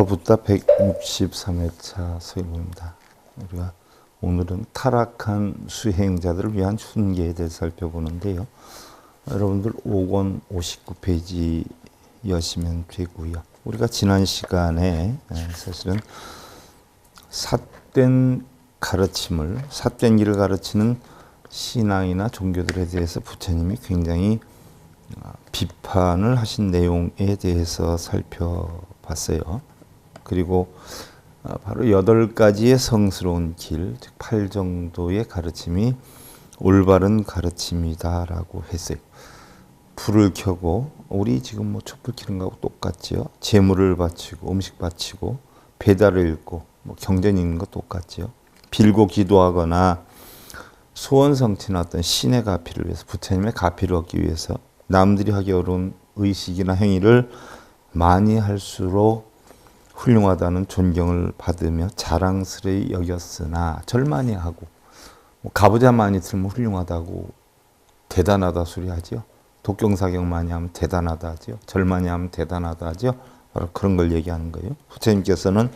붓다 163회차 서인입니다. 우리가 오늘은 타락한 수행자들을 위한 훈계에 대해 살펴보는데요. 여러분들 5권 59페이지 여시면 되고요. 우리가 지난 시간에 사실은 삿된 가르침을, 삿된 길을 가르치는 신앙이나 종교들에 대해서 부처님이 굉장히 비판을 하신 내용에 대해서 살펴봤어요. 그리고 바로 8가지의 성스러운 길, 즉 8정도의 가르침이 올바른 가르침이다라고 했어요. 불을 켜고, 우리 지금 뭐 촛불 켜는 거하고 똑같지요. 재물을 바치고, 음식 바치고, 배달을 읽고, 뭐 경전 읽는 거 똑같지요. 빌고 기도하거나 소원 성취나 어떤 신의 가피를 위해서, 부처님의 가피를 얻기 위해서 남들이 하기 어려운 의식이나 행위를 많이 할수록 훌륭하다는 존경을 받으며 자랑스레이 여겼으나 절 많이 하고 뭐 가부좌 많이 들면 훌륭하다고 대단하다 소리 하지요. 독경사경 많이 하면 대단하다 하지요. 절 많이 하면 대단하다 하지요. 바로 그런 걸 얘기하는 거예요. 부처님께서는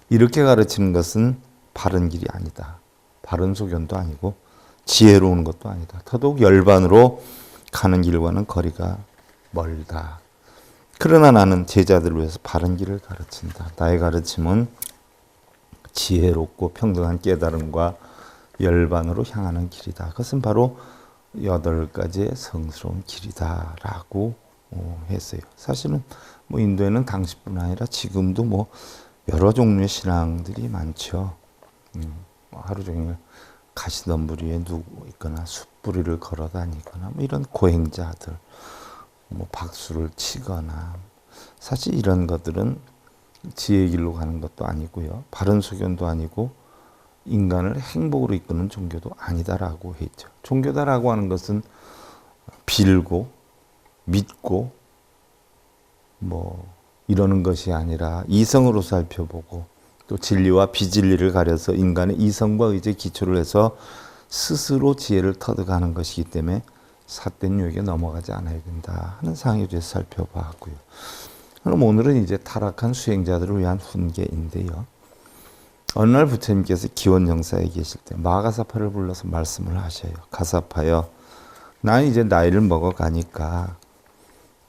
이렇게 가르치는 것은 바른 길이 아니다. 바른 소견도 아니고 지혜로운 것도 아니다. 더더욱 열반으로 가는 길과는 거리가 멀다. 그러나 나는 제자들을 위해서 바른 길을 가르친다. 나의 가르침은 지혜롭고 평등한 깨달음과 열반으로 향하는 길이다. 그것은 바로 8가지의 성스러운 길이다라고 했어요. 사실은 뭐 인도에는 당시뿐 아니라 지금도 뭐 여러 종류의 신앙들이 많죠. 하루 종일 가시덤불 위에 누워 있거나 숯불이를 걸어 다니거나 뭐 이런 고행자들, 뭐 박수를 치거나, 사실 이런 것들은 지혜의 길로 가는 것도 아니고요. 바른 소견도 아니고 인간을 행복으로 이끄는 종교도 아니다라고 했죠. 종교다라고 하는 것은 빌고 믿고 뭐 이러는 것이 아니라 이성으로 살펴보고 또 진리와 비진리를 가려서 인간의 이성과 의지에 기초를 해서 스스로 지혜를 터득하는 것이기 때문에 삿된 유혹에 넘어가지 않아야 된다 하는 사항에 대해서 살펴봤고요. 그럼 오늘은 이제 타락한 수행자들을 위한 훈계인데요. 어느 날 부처님께서 기원정사에 계실 때 마가사파를 불러서 말씀을 하셔요. 가사파여, 난 이제 나이를 먹어가니까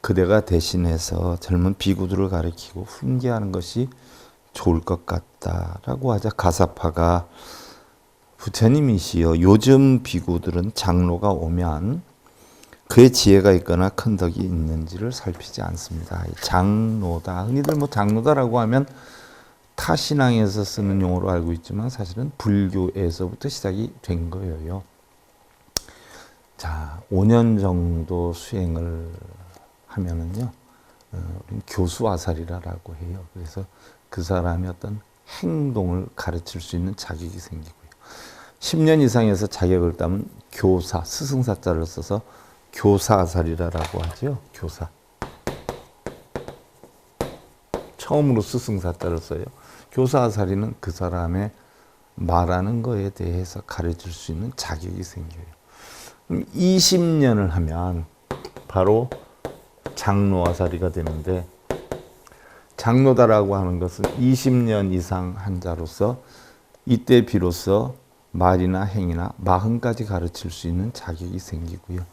그대가 대신해서 젊은 비구들을 가르치고 훈계하는 것이 좋을 것 같다라고 하자 가사파가 부처님이시여, 요즘 비구들은 장로가 오면 그의 지혜가 있거나 큰 덕이 있는지를 살피지 않습니다. 장로다, 흔히들 뭐 장로다라고 하면 타 신앙에서 쓰는 용어로 알고 있지만 사실은 불교에서부터 시작이 된 거예요. 자, 5년 정도 수행을 하면은요, 우리는 교수아사리라고 해요. 그래서 그 사람의 어떤 행동을 가르칠 수 있는 자격이 생기고요. 10년 이상에서 자격을 따면 교사, 스승사자를 써서 교사아사리라고 하죠. 교사. 처음으로 스승사자를 써요. 교사아사리는 그 사람의 말하는 거에 대해서 가르칠 수 있는 자격이 생겨요. 그럼 20년을 하면 바로 장로아사리가 되는데, 장로다라고 하는 것은 20년 이상 한 자로서 이때 비로소 말이나 행위나 마흔까지 가르칠 수 있는 자격이 생기고요.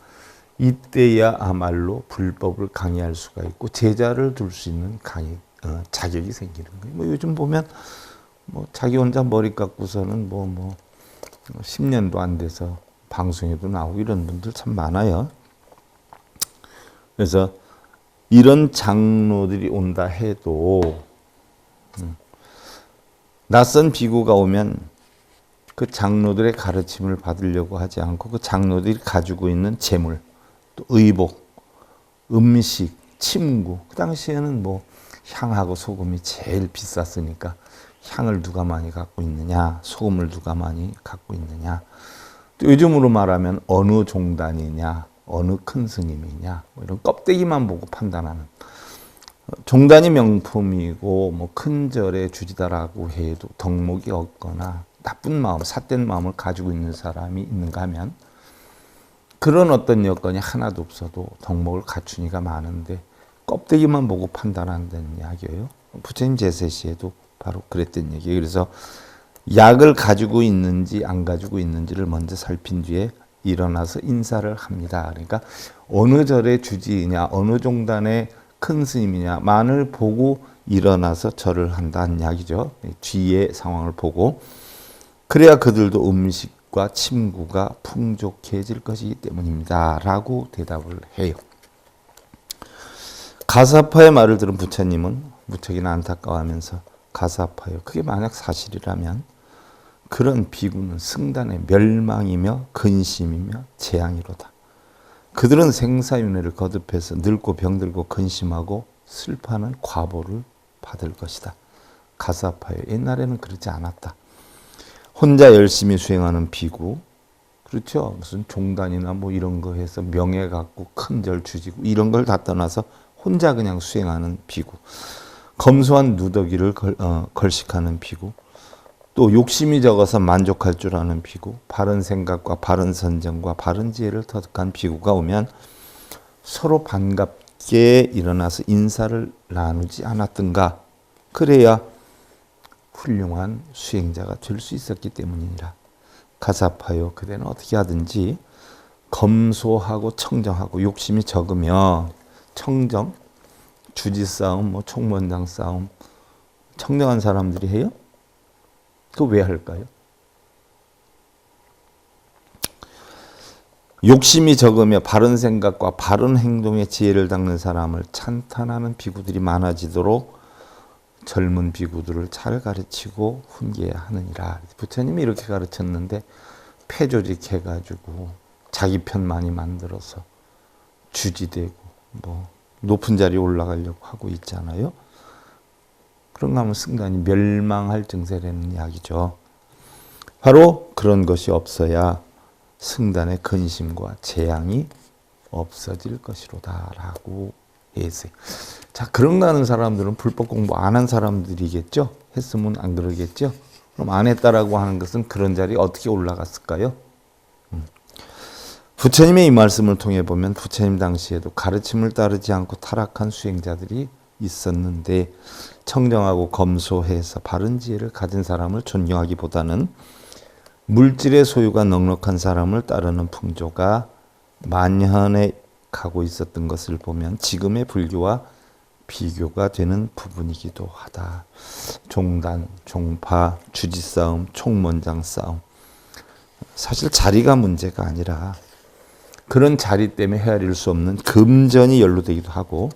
이때야말로 불법을 강의할 수가 있고 제자를 둘 수 있는 자격이 생기는 거예요. 뭐 요즘 보면 뭐 자기 혼자 머리 깎고서는 뭐 10년도 안 돼서 방송에도 나오고 이런 분들 참 많아요. 그래서 이런 장로들이 온다 해도 낯선 비구가 오면 그 장로들의 가르침을 받으려고 하지 않고 그 장로들이 가지고 있는 재물, 또 의복, 음식, 침구, 그 당시에는 뭐 향하고 소금이 제일 비쌌으니까 향을 누가 많이 갖고 있느냐, 소금을 누가 많이 갖고 있느냐, 또 요즘으로 말하면 어느 종단이냐, 어느 큰 스님이냐, 뭐 이런 껍데기만 보고 판단하는, 종단이 명품이고 뭐 큰 절의 주지다라고 해도 덕목이 없거나 나쁜 마음, 삿된 마음을 가지고 있는 사람이 있는가 하면 그런 어떤 여건이 하나도 없어도 덕목을 갖춘 이가 많은데 껍데기만 보고 판단한다는 이야기예요. 부처님 제세 시에도 바로 그랬던 얘기예요. 그래서 약을 가지고 있는지 안 가지고 있는지를 먼저 살핀 뒤에 일어나서 인사를 합니다. 그러니까 어느 절의 주지이냐, 어느 종단의 큰 스님이냐만을 보고 일어나서 절을 한다는 이야기죠. 뒤의 상황을 보고. 그래야 그들도 음식과 침구가 풍족해질 것이기 때문입니다. 라고 대답을 해요. 가사파의 말을 들은 부처님은 무척이나 안타까워하면서 가사파요. 그게 만약 사실이라면 그런 비구는 승단의 멸망이며 근심이며 재앙이로다. 그들은 생사윤회를 거듭해서 늙고 병들고 근심하고 슬퍼하는 과보를 받을 것이다. 가사파요. 옛날에는 그러지 않았다. 혼자 열심히 수행하는 비구, 그렇죠. 무슨 종단이나 뭐 이런 거 해서 명예 갖고 큰 절 주지고 이런 걸 다 떠나서 혼자 그냥 수행하는 비구, 검소한 누더기를 걸식하는 비구, 또 욕심이 적어서 만족할 줄 아는 비구, 바른 생각과 바른 선정과 바른 지혜를 터득한 비구가 오면 서로 반갑게 일어나서 인사를 나누지 않았던가. 그래야 훌륭한 수행자가 될 수 있었기 때문이니라. 가사파요. 그대는 어떻게 하든지 검소하고 청정하고 욕심이 적으면 청정, 주지 싸움, 뭐 총무원장 싸움, 청정한 사람들이 해요? 그거 왜 할까요? 욕심이 적으며 바른 생각과 바른 행동의 지혜를 닦는 사람을 찬탄하는 비구들이 많아지도록 젊은 비구들을 잘 가르치고 훈계해야 하느니라. 부처님이 이렇게 가르쳤는데 패조직해가지고 자기 편 많이 만들어서 주지되고 뭐 높은 자리에 올라가려고 하고 있잖아요. 그런가 하면 승단이 멸망할 증세라는 이야기죠. 바로 그런 것이 없어야 승단의 근심과 재앙이 없어질 것이로다라고 했어요. 자, 그런가 하는 사람들은 불법 공부 안 한 사람들이겠죠? 했으면 안 그러겠죠? 그럼 안 했다라고 하는 것은 그런 자리에 어떻게 올라갔을까요? 부처님의 이 말씀을 통해 보면 부처님 당시에도 가르침을 따르지 않고 타락한 수행자들이 있었는데 청정하고 검소해서 바른 지혜를 가진 사람을 존경하기보다는 물질의 소유가 넉넉한 사람을 따르는 풍조가 만연해 가고 있었던 것을 보면 지금의 불교와 비교가 되는 부분이기도 하다. 종단, 종파, 주지싸움, 총무원장 싸움. 사실 자리가 문제가 아니라 그런 자리 때문에 헤아릴 수 없는 금전이 연루되기도 하고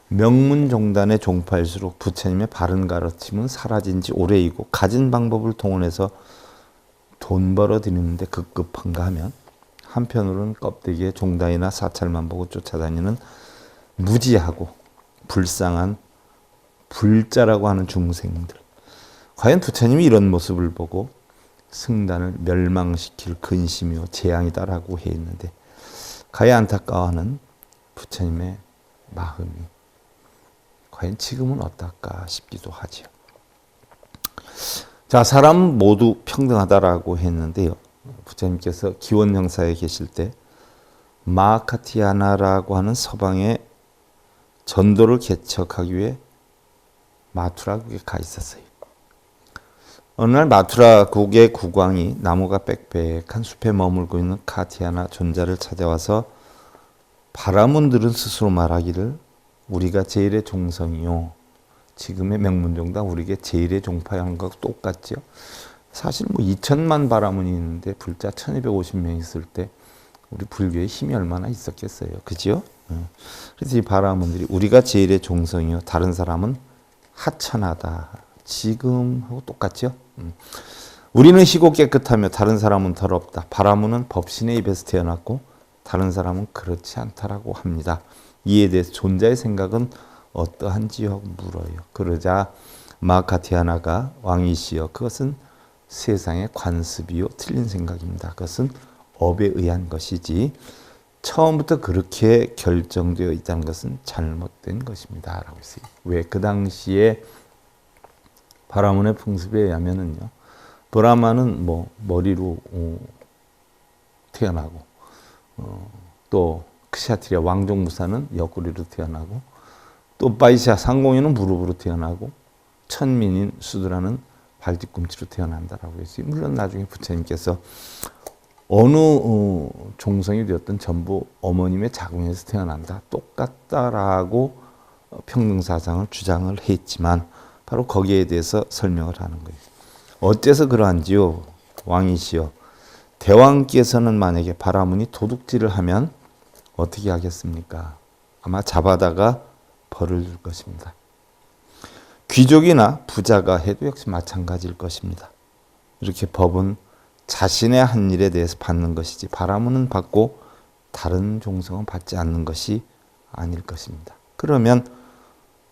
명문종단의 종파일수록 부처님의 바른 가르침은 사라진 지 오래이고 가진 방법을 동원해서 돈 벌어들이는데 급급한가 하면 한편으로는 껍데기에 종단이나 사찰만 보고 쫓아다니는 무지하고 불쌍한 불자라고 하는 중생들. 과연 부처님이 이런 모습을 보고 승단을 멸망시킬 근심이요 재앙이다라고 했는데 가히 안타까워하는 부처님의 마음이 과연 지금은 어떨까 싶기도 하죠. 자, 사람 모두 평등하다라고 했는데요. 부처님께서 기원영사에 계실 때 마하카티아나라고 하는 서방의 전도를 개척하기 위해 마투라국에 가 있었어요. 어느 날 마투라국의 국왕이 나무가 빽빽한 숲에 머물고 있는 카티아나 존자를 찾아와서 바라문들은 스스로 말하기를 우리가 제일의 종성이요. 지금의 명문종단 우리에게 제일의 종파하는 것과 똑같죠. 사실 뭐 2천만 바라문이 있는데 불자 1250명 있을 때 우리 불교에 힘이 얼마나 있었겠어요. 그죠? 그래서 이 바라문들이 우리가 제일의 종성이요. 다른 사람은 하천하다. 지금하고 똑같죠? 우리는 희고 깨끗하며 다른 사람은 더럽다. 바라문은 법신의 입에서 태어났고 다른 사람은 그렇지 않다라고 합니다. 이에 대해서 존자의 생각은 어떠한지요? 하고 물어요. 그러자 마카티아나가 왕이시여 그것은 세상의 관습이요 틀린 생각입니다. 그것은 업에 의한 것이지 처음부터 그렇게 결정되어 있다는 것은 잘못된 것입니다. 라고 했어요. 왜? 그 당시에 바라문의 풍습에 의하면은요. 브라마는 뭐 머리로 태어나고 또 크샤트리아 왕족무사는 옆구리로 태어나고 또 바이샤 상공인은 무릎으로 태어나고 천민인 수드라는 발뒤꿈치로 태어난다라고 했어요. 물론 나중에 부처님께서 어느 종성이 되었든 전부 어머님의 자궁에서 태어난다. 똑같다라고 평등사상을 주장을 했지만 바로 거기에 대해서 설명을 하는 거예요. 어째서 그러한지요? 왕이시여. 대왕께서는 만약에 바라문이 도둑질을 하면 어떻게 하겠습니까? 아마 잡아다가 벌을 줄 것입니다. 귀족이나 부자가 해도 역시 마찬가지일 것입니다. 이렇게 법은 자신의 한 일에 대해서 받는 것이지 바라문은 받고 다른 종성은 받지 않는 것이 아닐 것입니다. 그러면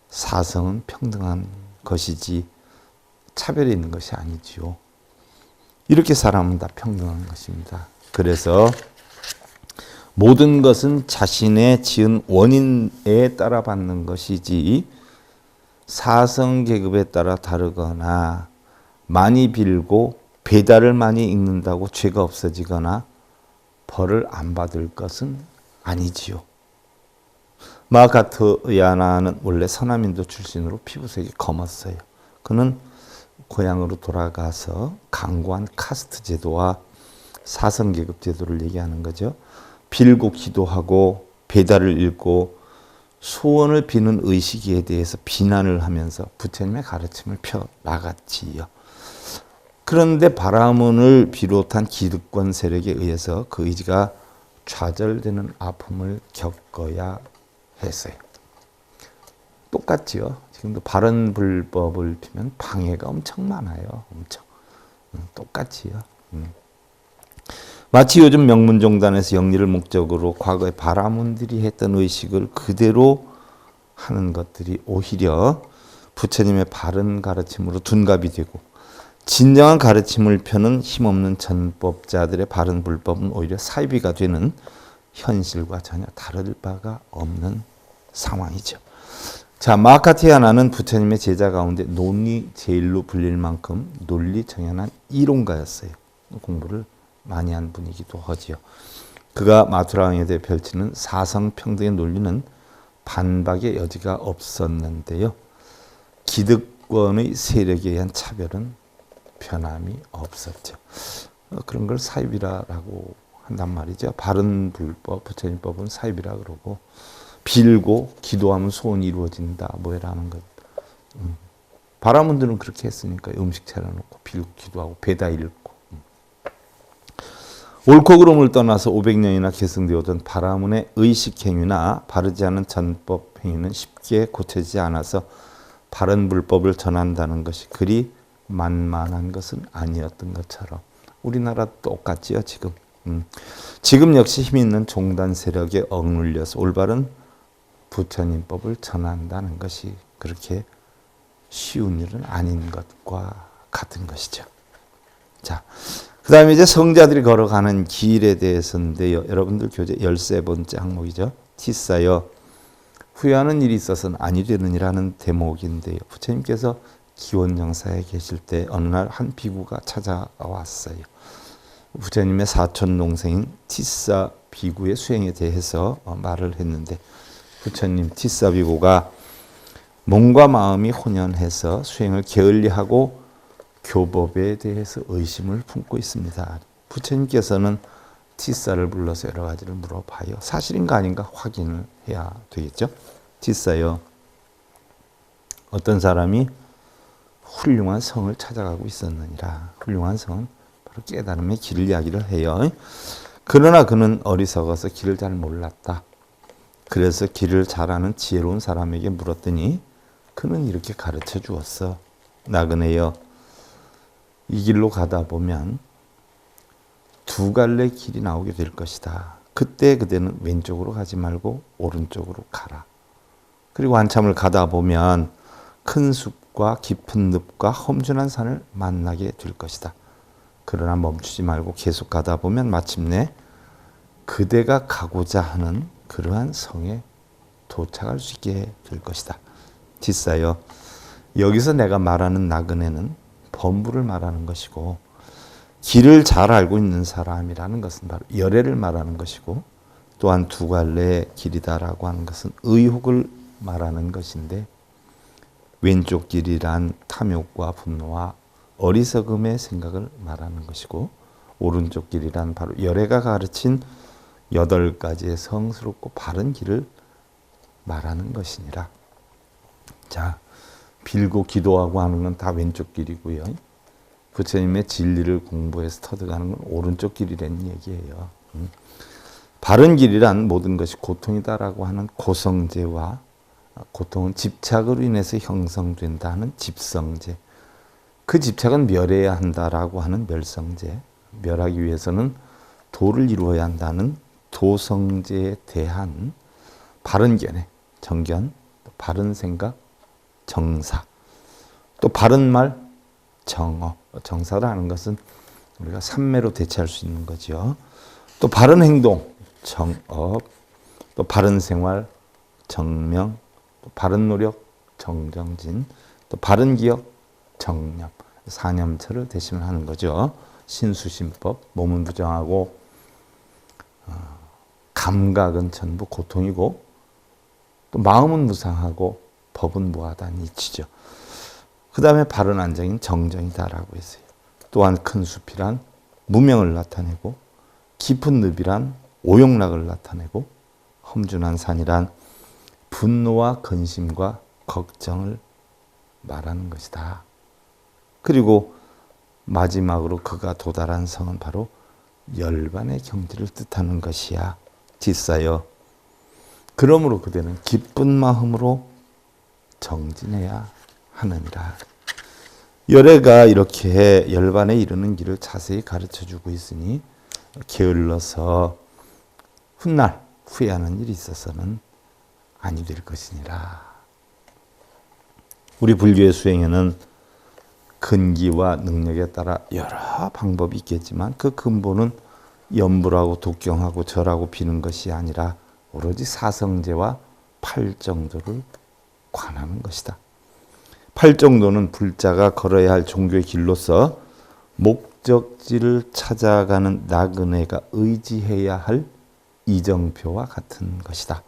사성은 평등한 것이지 차별이 있는 것이 아니지요. 이렇게 사람은 다 평등한 것입니다. 그래서 모든 것은 자신의 지은 원인에 따라 받는 것이지 사성 계급에 따라 다르거나 많이 빌고 배달을 많이 읽는다고 죄가 없어지거나 벌을 안 받을 것은 아니지요. 마하카트야나는 원래 서남인도 출신으로 피부색이 검었어요. 그는 고향으로 돌아가서 강고한 카스트 제도와 사성계급 제도를 얘기하는 거죠. 빌고 기도하고 배달을 읽고 소원을 비는 의식에 대해서 비난을 하면서 부처님의 가르침을 펴 나갔지요. 그런데 바라문을 비롯한 기득권 세력에 의해서 그 의지가 좌절되는 아픔을 겪어야 했어요. 똑같지요. 지금도 바른 불법을 피면 방해가 엄청 많아요. 엄청. 똑같지요. 마치 요즘 명문종단에서 영리를 목적으로 과거에 바라문들이 했던 의식을 그대로 하는 것들이 오히려 부처님의 바른 가르침으로 둔갑이 되고 진정한 가르침을 펴는 힘없는 전법자들의 바른 불법은 오히려 사이비가 되는 현실과 전혀 다를 바가 없는 상황이죠. 자, 마하카티야나는 부처님의 제자 가운데 논리 제일로 불릴 만큼 논리 정연한 이론가였어요. 공부를 많이 한 분이기도 하지요. 그가 마투라왕에 대해 펼치는 사성평등의 논리는 반박의 여지가 없었는데요. 기득권의 세력에 의한 차별은 변함이 없었죠. 그런 걸 사입이라고 한단 말이죠. 바른 불법, 부처님법은 사입이라 그러고 빌고 기도하면 소원이 이루어진다 뭐라는 것. 바라문들은 그렇게 했으니까 음식 차려놓고 빌고 기도하고 배다 읽고. 옳고 그름을 떠나서 500년이나 계승되어던 바라문의 의식행위나 바르지 않은 전법 행위는 쉽게 고쳐지지 않아서 바른 불법을 전한다는 것이 그리 만만한 것은 아니었던 것처럼 우리나라 똑같지요 지금. 지금 역시 힘 있는 종단 세력에 억눌려서 올바른 부처님법을 전한다는 것이 그렇게 쉬운 일은 아닌 것과 같은 것이죠. 자, 그 다음에 이제 성자들이 걸어가는 길에 대해서인데요. 여러분들 교재 13번째 항목이죠. 티사여 후회하는 일이 있어서는 아니 되느니라는 대목인데요. 부처님께서 기원정사에 계실 때 어느 날 한 비구가 찾아왔어요. 부처님의 사촌 동생인 티사 비구의 수행에 대해서 말을 했는데 부처님 티사 비구가 몸과 마음이 혼연해서 수행을 게을리하고 교법에 대해서 의심을 품고 있습니다. 부처님께서는 티사를 불러서 여러 가지를 물어봐요. 사실인가 아닌가 확인을 해야 되겠죠. 티사요. 어떤 사람이 훌륭한 성을 찾아가고 있었느니라. 훌륭한 성은 바로 깨달음의 길을 이야기를 해요. 그러나 그는 어리석어서 길을 잘 몰랐다. 그래서 길을 잘 아는 지혜로운 사람에게 물었더니 그는 이렇게 가르쳐 주었어. 나그네여, 이 길로 가다 보면 두 갈래 길이 나오게 될 것이다. 그때 그대는 왼쪽으로 가지 말고 오른쪽으로 가라. 그리고 한참을 가다 보면 큰 숲과 깊은 늪과 험준한 산을 만나게 될 것이다. 그러나 멈추지 말고 계속 가다 보면 마침내 그대가 가고자 하는 그러한 성에 도착할 수 있게 될 것이다. 티사여, 여기서 내가 말하는 나그네는 범부를 말하는 것이고 길을 잘 알고 있는 사람이라는 것은 바로 열애를 말하는 것이고 또한 두 갈래의 길이다라고 하는 것은 의혹을 말하는 것인데 왼쪽 길이란 탐욕과 분노와 어리석음의 생각을 말하는 것이고 오른쪽 길이란 바로 열애가 가르친 8가지의 성스럽고 바른 길을 말하는 것이니라. 자, 빌고 기도하고 하는 건 다 왼쪽 길이고요. 부처님의 진리를 공부해서 터득하는 건 오른쪽 길이라는 얘기예요. 바른 길이란 모든 것이 고통이다라고 하는 고성제와 고통은 집착으로 인해서 형성된다는 집성제, 그 집착은 멸해야 한다라고 하는 멸성제, 멸하기 위해서는 도를 이루어야 한다는 도성제에 대한 바른 견해, 정견, 또 바른 생각, 정사, 또 바른 말, 정어. 정사라는 것은 우리가 삼매로 대체할 수 있는 거죠. 또 바른 행동, 정업, 또 바른 생활, 정명, 또 바른 노력, 정정진, 또 바른 기억, 정념. 사념처를 대신하는 거죠. 신수심법, 몸은 부정하고 감각은 전부 고통이고 또 마음은 무상하고 법은 무하다는 이치죠. 그 다음에 바른 안정인 정정이다라고 했어요. 또한 큰 숲이란 무명을 나타내고 깊은 늪이란 오용락을 나타내고 험준한 산이란 분노와 근심과 걱정을 말하는 것이다. 그리고 마지막으로 그가 도달한 성은 바로 열반의 경지를 뜻하는 것이야. 지사여, 그러므로 그대는 기쁜 마음으로 정진해야 하느니라. 열애가 이렇게 열반에 이르는 길을 자세히 가르쳐주고 있으니 게을러서 훗날 후회하는 일이 있어서는 아니 될 것이니라. 우리 불교의 수행에는 근기와 능력에 따라 여러 방법이 있겠지만 그 근본은 염불하고 독경하고 절하고 비는 것이 아니라 오로지 사성제와 팔정도를 관하는 것이다. 팔정도는 불자가 걸어야 할 종교의 길로서 목적지를 찾아가는 나그네가 의지해야 할 이정표와 같은 것이다.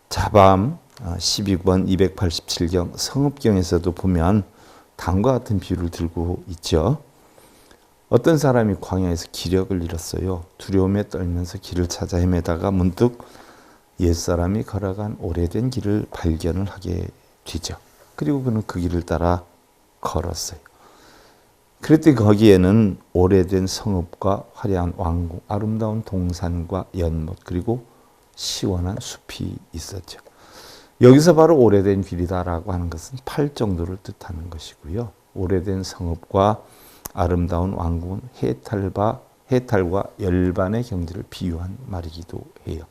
자밤 12권 287경 성읍경에서도 보면 다음과 같은 비유를 들고 있죠. 어떤 사람이 광야에서 기력을 잃었어요. 두려움에 떨면서 길을 찾아 헤매다가 문득 옛사람이 걸어간 오래된 길을 발견을 하게 되죠. 그리고 그는 그 길을 따라 걸었어요. 그랬더니 거기에는 오래된 성읍과 화려한 왕궁, 아름다운 동산과 연못, 그리고 시원한 숲이 있었죠. 여기서 바로 오래된 길이다라고 하는 것은 팔정도를 뜻하는 것이고요. 오래된 성읍과 아름다운 왕궁은 해탈과 열반의 경지를 비유한 말이기도 해요.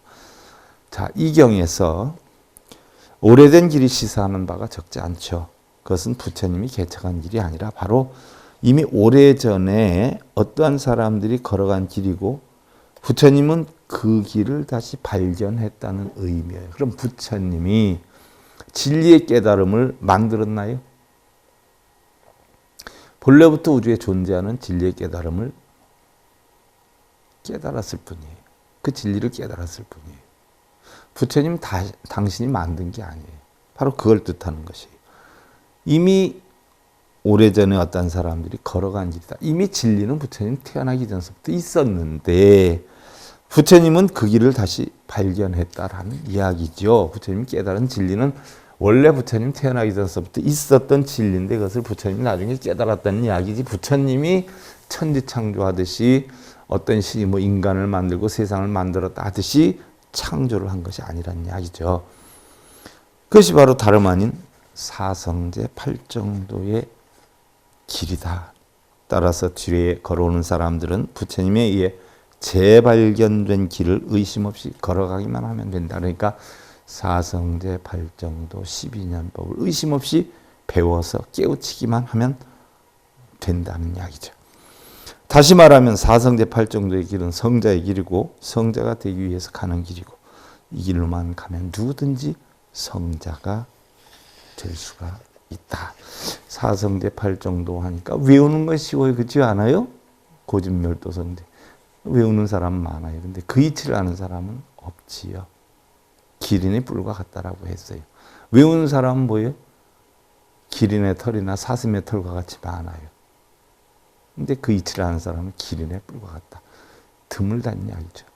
자, 이 경에서 오래된 길이 시사하는 바가 적지 않죠. 그것은 부처님이 개척한 길이 아니라 바로 이미 오래전에 어떠한 사람들이 걸어간 길이고 부처님은 그 길을 다시 발견했다는 의미예요. 그럼 부처님이 진리의 깨달음을 만들었나요? 본래부터 우주에 존재하는 진리의 깨달음을 깨달았을 뿐이에요. 그 진리를 깨달았을 뿐이에요. 부처님 당신이 만든 게 아니에요. 바로 그걸 뜻하는 것이에요. 이미 오래전에 어떤 사람들이 걸어간 길이다. 이미 진리는 부처님 태어나기 전부터 있었는데 부처님은 그 길을 다시 발견했다라는 이야기죠. 부처님이 깨달은 진리는 원래 부처님 태어나기 전부터 있었던 진리인데 그것을 부처님이 나중에 깨달았다는 이야기지. 부처님이 천지창조하듯이 어떤 신이 인간을 만들고 세상을 만들었다 하듯이 창조를 한 것이 아니라는 이야기죠. 그것이 바로 다름 아닌 사성제 팔정도의 길이다. 따라서 뒤에 걸어오는 사람들은 부처님에 의해 재발견된 길을 의심 없이 걸어가기만 하면 된다. 그러니까 사성제 팔정도 12년법을 의심 없이 배워서 깨우치기만 하면 된다는 이야기죠. 다시 말하면 사성제 팔정도의 길은 성자의 길이고 성자가 되기 위해서 가는 길이고 이 길로만 가면 누구든지 성자가 될 수가 있다. 사성제 팔정도 하니까 외우는 건 쉬워요. 그렇지 않아요? 고집멸도성제 외우는 사람은 많아요. 근데 그 이치를 아는 사람은 없지요. 기린이 뿔과 같다라고 했어요. 외운 사람은 뭐예요? 기린의 털이나 사슴의 털과 같이 많아요. 근데 그 이치를 아는 사람은 기린의 뿔과 같다. 드물다는 이야기죠.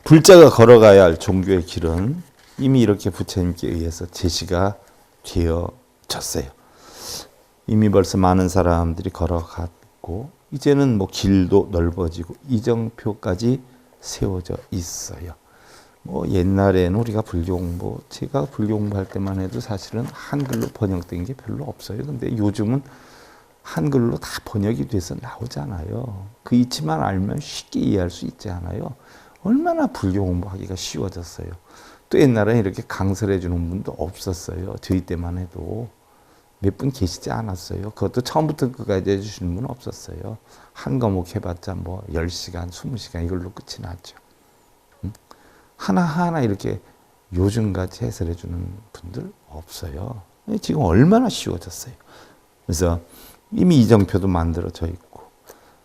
불자가 걸어가야 할 종교의 길은 이미 이렇게 부처님께 의해서 제시가 되어졌어요. 이미 벌써 많은 사람들이 걸어갔고 이제는 뭐 길도 넓어지고 이정표까지 세워져 있어요. 뭐 옛날에는 우리가 불교 공부, 제가 불교 공부할 때만 해도 사실은 한글로 번역된 게 별로 없어요. 근데 요즘은 한글로 다 번역이 돼서 나오잖아요. 그 이치만 알면 쉽게 이해할 수 있지 않아요. 얼마나 불교 공부하기가 쉬워졌어요. 또 옛날에는 이렇게 강설해 주는 분도 없었어요. 저희 때만 해도 몇 분 계시지 않았어요. 그것도 처음부터 끝까지 해주시는 분은 없었어요. 한 과목 해봤자 뭐 10시간, 20시간 이걸로 끝이 났죠. 하나하나 이렇게 요즘같이 해설해 주는 분들 없어요. 지금 얼마나 쉬워졌어요. 그래서 이미 이정표도 만들어져 있고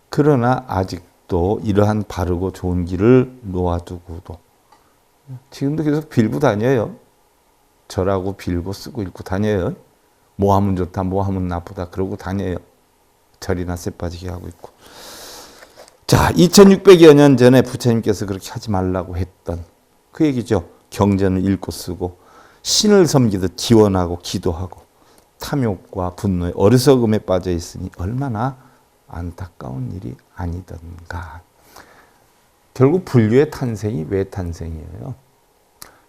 그러나 아직도 이러한 바르고 좋은 길을 놓아두고도 지금도 계속 빌고 다녀요. 절하고 빌고 쓰고 읽고 다녀요. 뭐 하면 좋다, 뭐 하면 나쁘다 그러고 다녀요. 절이나 쎄 빠지게 하고 있고. 자, 2600여 년 전에 부처님께서 그렇게 하지 말라고 했던 그 얘기죠. 경전을 읽고 쓰고 신을 섬기듯 기원하고 기도하고 탐욕과 분노에 어리석음에 빠져 있으니 얼마나 안타까운 일이 아니던가. 결국 불교의 탄생이 왜 탄생이에요?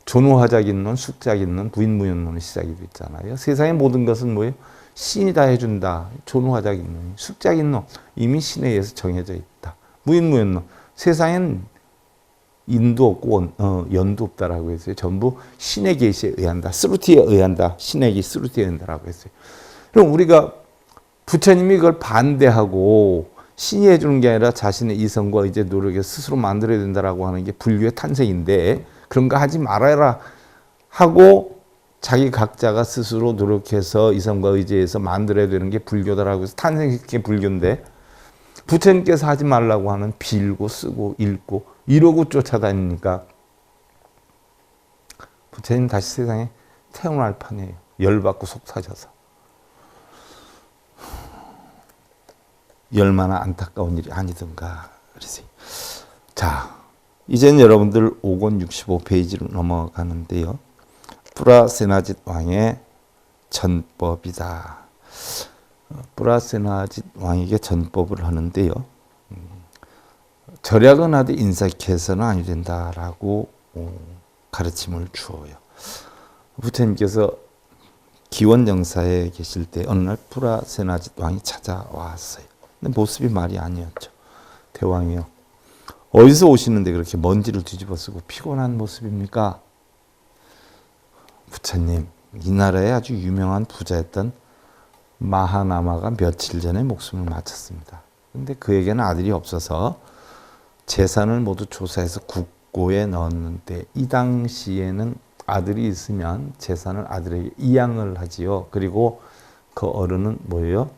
존우화작인론, 숙작인론, 부인무연론의 시작이 됐잖아요. 세상의 모든 것은 뭐예요? 신이 다 해준다. 존우화작인론, 숙작인론 이미 신에 의해서 정해져 있다. 무인무연론 세상엔 인도 없고 연도 없다라고 했어요. 전부 신의 계시에 의한다. 스루티에 의한다. 신의 계시 스루티에 의한다라고 했어요. 그럼 우리가 부처님이 그걸 반대하고 신이 해주는 게 아니라 자신의 이성과 이제 노력에 스스로 만들어야 된다라고 하는 게 불교의 탄생인데 그런 거 하지 말아라 하고 자기 각자가 스스로 노력해서 이성과 의지해서 만들어야 되는 게 불교다라고 해서 탄생시킨 게 불교인데 부처님께서 하지 말라고 하는 빌고 쓰고 읽고 이러고 쫓아다니니까 부처님 다시 세상에 태어날 판이에요. 열받고 속 타져서. 얼마나 안타까운 일이 아니던가 그러세요. 자, 이제는 여러분들 5권 65페이지로 넘어가는데요. 뿌라세나짓 왕의 전법이다. 뿌라세나짓 왕에게 전법을 하는데요. 절약은 하되 인사해서는 아니 된다라고 가르침을 주어요. 부처님께서 기원정사에 계실 때 어느 날 뿌라세나짓 왕이 찾아왔어요. 근데 모습이 말이 아니었죠. 대왕이요. 어디서 오시는데 그렇게 먼지를 뒤집어 쓰고 피곤한 모습입니까? 부처님, 이 나라에 아주 유명한 부자였던 마하나마가 며칠 전에 목숨을 마쳤습니다. 근데 그에게는 아들이 없어서 재산을 모두 조사해서 국고에 넣었는데 이 당시에는 아들이 있으면 재산을 아들에게 이양을 하지요. 그리고 그 어른은 뭐예요?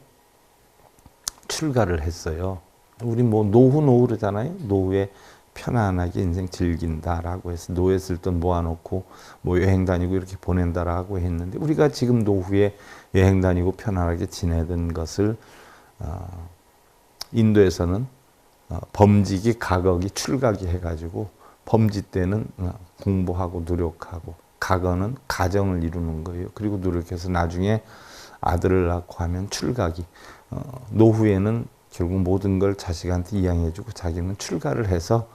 출가를 했어요. 우리 뭐 노후 그러잖아요. 노후에 편안하게 인생 즐긴다라고 해서 노후에 쓸 돈 모아놓고 뭐 여행 다니고 이렇게 보낸다라고 했는데 우리가 지금 노후에 여행 다니고 편안하게 지내던 것을 인도에서는 범직이 가거기 출가기 해가지고 범지 때는 공부하고 노력하고 가거는 가정을 이루는 거예요. 그리고 노력해서 나중에 아들을 낳고 하면 출가기. 노후에는 결국 모든 걸 자식한테 이양해주고 자기는 출가를 해서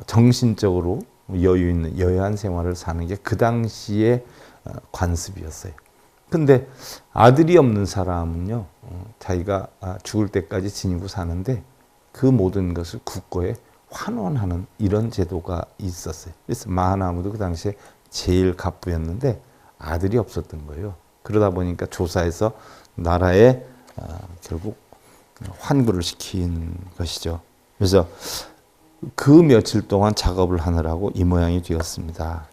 정신적으로 여유 있는 여유한 생활을 사는 게 그 당시의 관습이었어요. 근데 아들이 없는 사람은요, 자기가 죽을 때까지 지니고 사는데 그 모든 것을 국고에 환원하는 이런 제도가 있었어요. 그래서 마하나무도 그 당시에 제일 갑부였는데 아들이 없었던 거예요. 그러다 보니까 조사해서 나라에 결국 환구를 시킨 것이죠. 그래서 그 며칠 동안 작업을 하느라고 이 모양이 되었습니다.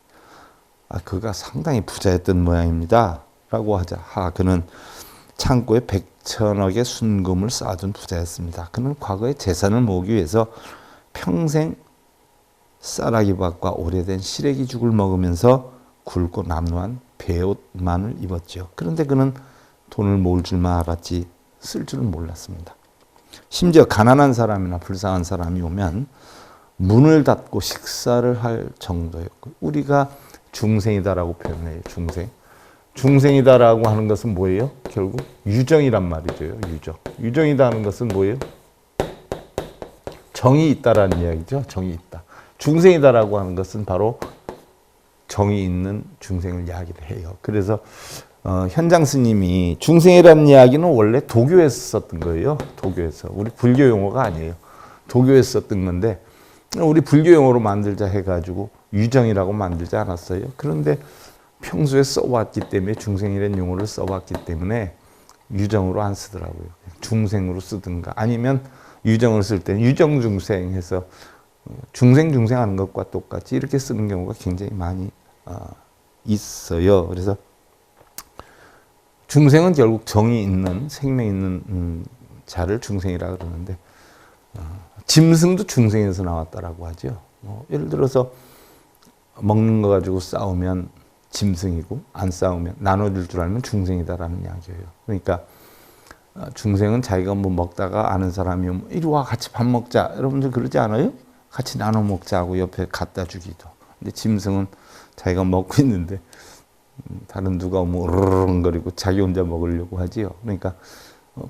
그가 상당히 부자였던 모양입니다. 라고 하자. 그는 창고에 100천억의 순금을 쌓아둔 부자였습니다. 그는 과거에 재산을 모으기 위해서 평생 쌀아기밥과 오래된 시래기죽을 먹으면서 굵고 남루한 베옷만을 입었죠. 그런데 그는 돈을 모을 줄만 알았지 쓸 줄은 몰랐습니다. 심지어 가난한 사람이나 불쌍한 사람이 오면 문을 닫고 식사를 할 정도였고, 우리가 중생이다라고 표현해요. 중생이다라고 하는 것은 뭐예요? 결국 유정이란 말이죠. 유정이다는 것은 뭐예요? 정이 있다라는 이야기죠. 정이 있다. 중생이다라고 하는 것은 바로 정이 있는 중생을 이야기를 해요. 그래서 현장 스님이 중생이라는 이야기는 원래 도교에서 썼던 거예요. 도교에서. 우리 불교 용어가 아니에요. 도교에서 썼던 건데 우리 불교 용어로 만들자 해가지고 유정이라고 만들지 않았어요. 그런데 평소에 써왔기 때문에, 중생이라는 용어를 써왔기 때문에 유정으로 안 쓰더라고요. 중생으로 쓰든가, 아니면 유정을 쓸 때는 유정중생 해서 중생하는 것과 똑같이 이렇게 쓰는 경우가 굉장히 많이 있어요. 그래서 중생은 결국 정이 있는, 생명 있는 자를 중생이라 그러는데, 짐승도 중생에서 나왔다라고 하죠. 예를 들어서 먹는 거 가지고 싸우면 짐승이고, 안 싸우면 나눠줄 줄 알면 중생이다라는 이야기예요. 그러니까 중생은 자기가 뭐 먹다가 아는 사람이 오면 이리 와 같이 밥 먹자, 여러분들 그러지 않아요? 같이 나눠 먹자고 옆에 갖다 주기도. 근데 짐승은 자기가 먹고 있는데 다른 누가 오면 으르렁거리고 자기 혼자 먹으려고 하지요. 그러니까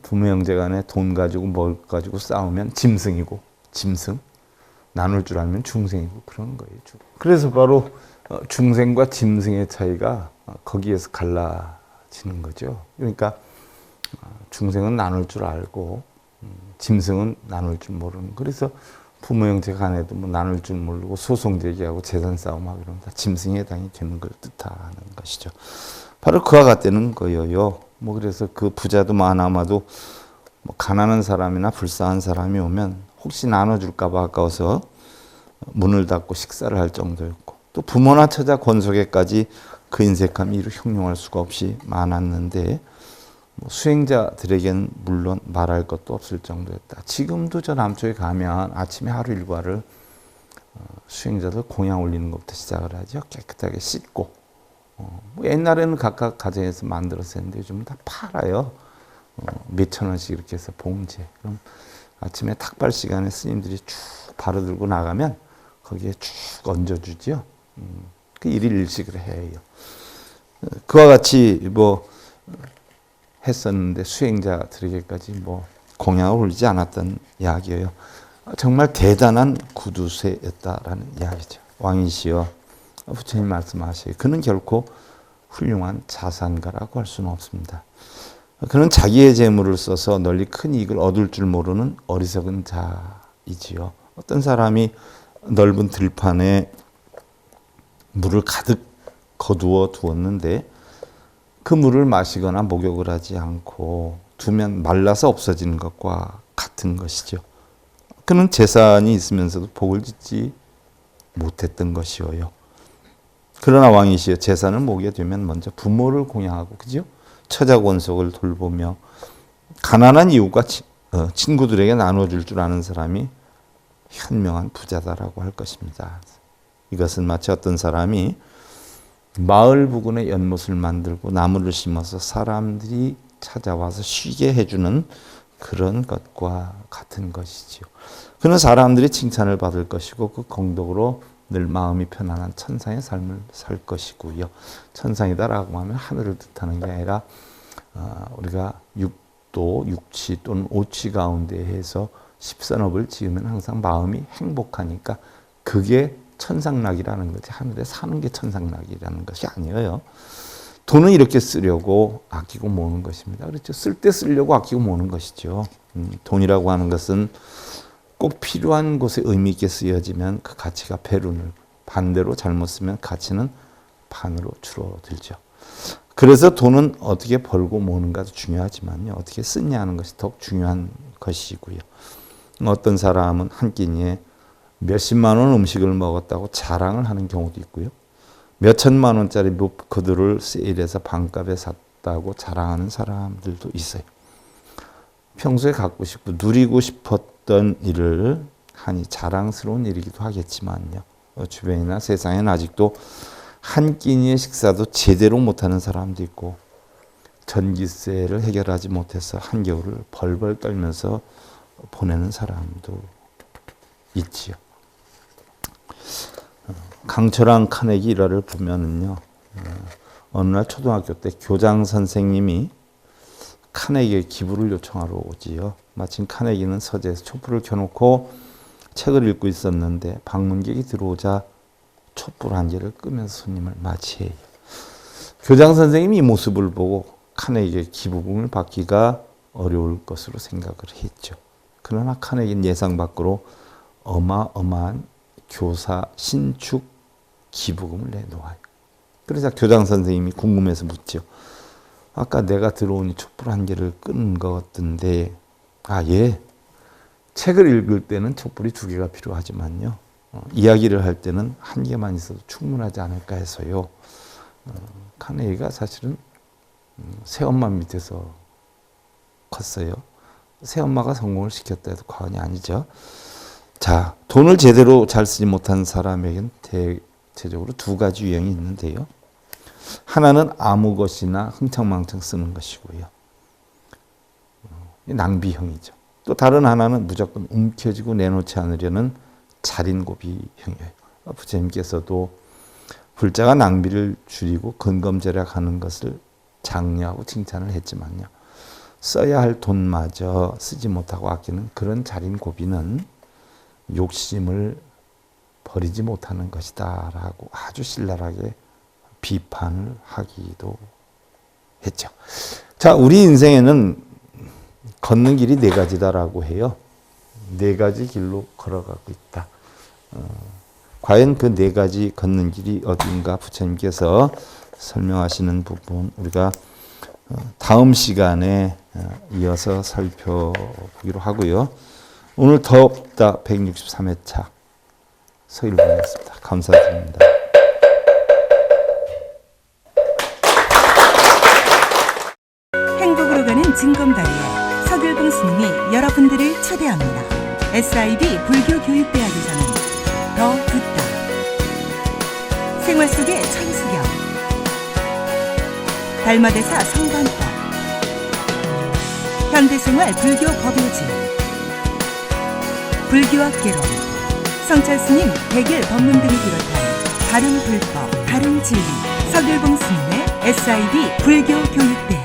부모 형제 간에 돈 가지고 먹을 거 가지고 싸우면 짐승이고, 짐승, 나눌 줄 알면 중생이고, 그런 거예요. 그래서 바로 중생과 짐승의 차이가 거기에서 갈라지는 거죠. 그러니까 중생은 나눌 줄 알고 짐승은 나눌 줄 모르는. 그래서 부모 형제 간에도 뭐 나눌 줄 모르고 소송 제기하고 재산 싸움하고 이러면 다 짐승에 해당이 되는 걸 뜻하는 것이죠. 바로 그와 같다는 거예요. 뭐 그래서 그 부자도 많아마도 뭐 가난한 사람이나 불쌍한 사람이 오면 혹시 나눠줄까 봐 아까워서 문을 닫고 식사를 할 정도였고, 또 부모나 처자 권속에까지 그 인색함이 이루 형용할 수가 없이 많았는데, 뭐 수행자들에겐 물론 말할 것도 없을 정도였다. 지금도 저 남쪽에 가면 아침에 하루 일과를 수행자들 공양 올리는 것부터 시작을 하죠. 깨끗하게 씻고, 뭐 옛날에는 각각 가정에서 만들어서 했는데 요즘은 다 팔아요. 몇천 원씩 이렇게 해서 봉제. 그럼 아침에 탁발 시간에 스님들이 쭉 바로 들고 나가면 거기에 쭉 얹어주죠. 그 일일 일식을 해요. 그와 같이 뭐 했었는데 수행자들에게까지 뭐 공양을 올리지 않았던 이야기예요. 정말 대단한 구두쇠였다라는 이야기죠. 왕이시여, 부처님 말씀하세요. 그는 결코 훌륭한 자산가라고 할 수는 없습니다. 그는 자기의 재물을 써서 널리 큰 이익을 얻을 줄 모르는 어리석은 자이지요. 어떤 사람이 넓은 들판에 물을 가득 거두어 두었는데 그 물을 마시거나 목욕을 하지 않고 두면 말라서 없어지는 것과 같은 것이죠. 그는 재산이 있으면서도 복을 짓지 못했던 것이어요. 그러나 왕이시여, 재산을 모으게 되면 먼저 부모를 공양하고, 그죠? 처자 권속을 돌보며 가난한 이웃과 친구들에게 나눠줄 줄 아는 사람이 현명한 부자다라고 할 것입니다. 이것은 마치 어떤 사람이 마을 부근에 연못을 만들고 나무를 심어서 사람들이 찾아와서 쉬게 해주는 그런 것과 같은 것이지요. 그는 사람들이 칭찬을 받을 것이고 그 공덕으로 늘 마음이 편안한 천상의 삶을 살 것이고요. 천상이다라고 하면 하늘을 뜻하는 게 아니라 우리가 육도, 육치 또는 오치 가운데 해서 십선업을 지으면 항상 마음이 행복하니까 그게 천상락이라는 거지, 하늘에 사는 게 천상락이라는 것이 아니에요. 돈은 이렇게 쓰려고 아끼고 모으는 것입니다. 그렇죠. 쓸 때 쓰려고 아끼고 모으는 것이죠. 돈이라고 하는 것은 꼭 필요한 곳에 의미 있게 쓰여지면 그 가치가 배로 늘고, 반대로 잘못 쓰면 가치는 반으로 줄어들죠. 그래서 돈은 어떻게 벌고 모으는가도 중요하지만요, 어떻게 쓰냐 하는 것이 더욱 중요한 것이고요. 어떤 사람은 한 끼니에 몇십만 원 음식을 먹었다고 자랑을 하는 경우도 있고요. 몇천만 원짜리 목코드를 세일해서 반값에 샀다고 자랑하는 사람들도 있어요. 평소에 갖고 싶고 누리고 싶었던 일을 하니 자랑스러운 일이기도 하겠지만요, 주변이나 세상에는 아직도 한 끼니의 식사도 제대로 못하는 사람도 있고 전기세를 해결하지 못해서 한겨울을 벌벌 떨면서 보내는 사람도 있지요. 강철한 카네기 일화를 보면은요, 어느 날 초등학교 때 교장 선생님이 카네기에 기부를 요청하러 오지요. 마침 카네기는 서재에서 촛불을 켜놓고 책을 읽고 있었는데 방문객이 들어오자 촛불 한 개를 끄면서 손님을 맞이해요. 교장 선생님이 이 모습을 보고 카네기의 기부금을 받기가 어려울 것으로 생각을 했죠. 그러나 카네기는 예상 밖으로 어마어마한 교사 신축 기부금을 내놓아요. 그러자 교장 선생님이 궁금해서 묻죠. 아까 내가 들어오니 촛불 한 개를 끄는 것 같던데, 예. 책을 읽을 때는 촛불이 2개가 필요하지만요. 이야기를 할 때는 1개만 있어도 충분하지 않을까 해서요. 카네기가 사실은 새엄마 밑에서 컸어요. 새엄마가 성공을 시켰다 해도 과언이 아니죠. 자, 돈을 제대로 잘 쓰지 못한 사람에겐 대체적으로 2가지 유형이 있는데요. 하나는 아무 것이나 흥청망청 쓰는 것이고요. 낭비형이죠. 또 다른 하나는 무조건 움켜쥐고 내놓지 않으려는 자린고비형이에요. 부처님께서도 불자가 낭비를 줄이고 근검절약하는 것을 장려하고 칭찬을 했지만요. 써야 할 돈마저 쓰지 못하고 아끼는 그런 자린고비는 욕심을 버리지 못하는 것이다 라고 아주 신랄하게 비판을 하기도 했죠. 자, 우리 인생에는 걷는 길이 4가지다라고 해요. 4가지 길로 걸어가고 있다. 과연 그 4가지 걷는 길이 어딘가 부처님께서 설명하시는 부분 우리가 다음 시간에 이어서 살펴보기로 하고요. 오늘 더없다 163회차 서일봉이었습니다. 감사드립니다. 행복으로 가는 징검다리에 서길봉 스님이 여러분들을 초대합니다. SIB 불교교육대학에서는 더 듣다, 생활 속의 천수경, 달마대사 성관법, 현대생활 불교 법요지, 불교학 개론, 성찰스님 백일 법문 등을 비롯한 다른 불법, 다른 진리, 서길봉 스님의 SIB 불교교육대학